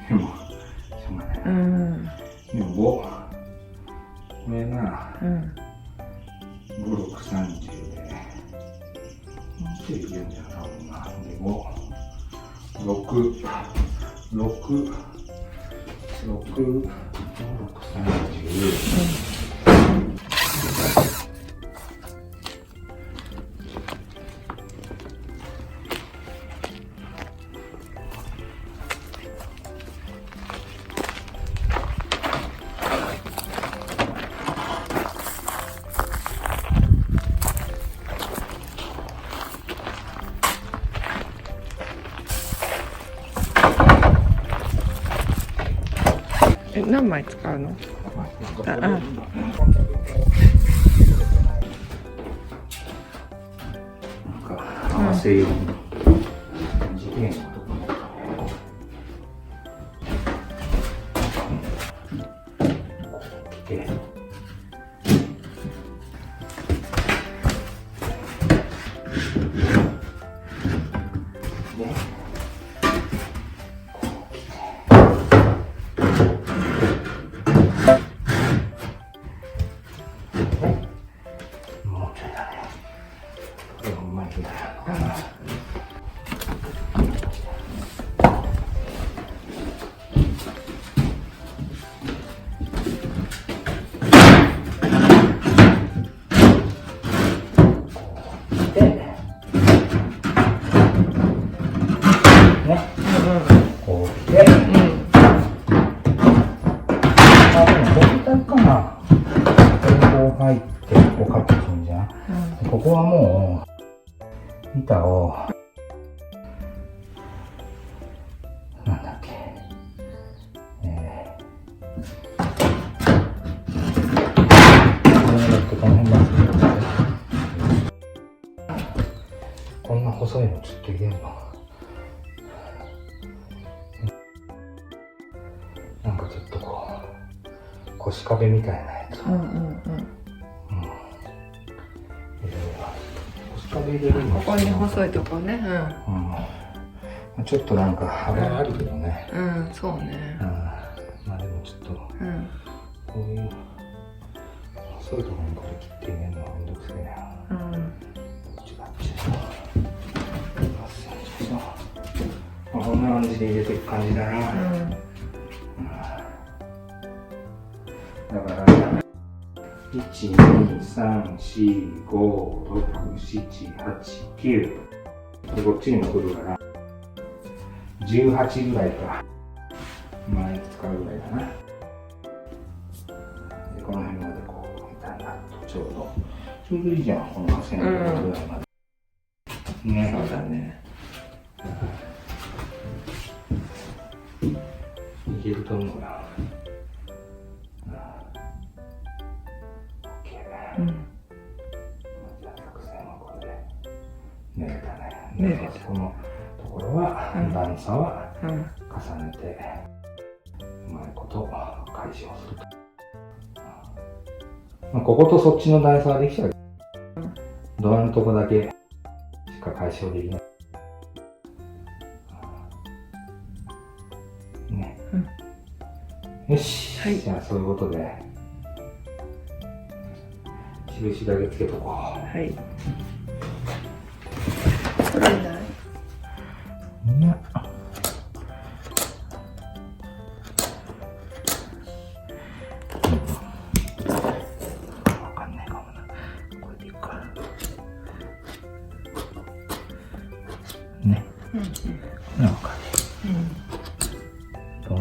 でもしょうがない。でも5、これが5、6、30で、もうちょいいけるんじゃないかな。で、5、6、6、5、6、30。何枚使うの？合わせように次元を来て、ここはもう板をなんだっけ、こんな細いのちょっと入れるのなんかちょっとこう腰壁みたいなやつ、ここに細いとこね。ちょっとなんか幅があるけどね。そうね。まあでもちょっと、こういう細いところにこれ切って入れるのはめんどくせえな。こんな感じで入れていく感じだな。だから、1、2、3、4、5、6、7、8、9で、こっちにも来るから18ぐらいか前使うぐらいだな。で、この辺までこうみたいなとちょうどいいじゃん、この線ぐらいまでね。そうだね。いけると思うよ。じゃあ作戦はこれで練れたね。このところは段差は重ねてうまいこと解消すると。こことそっちの段差はできちゃう。ドアのとこだけしか解消できない。ね。よし。じゃあそういうことで。印だけつけとこう。はい。取らない？いや。わかんないかもな。これでいいか。ね。これはわかる。どう？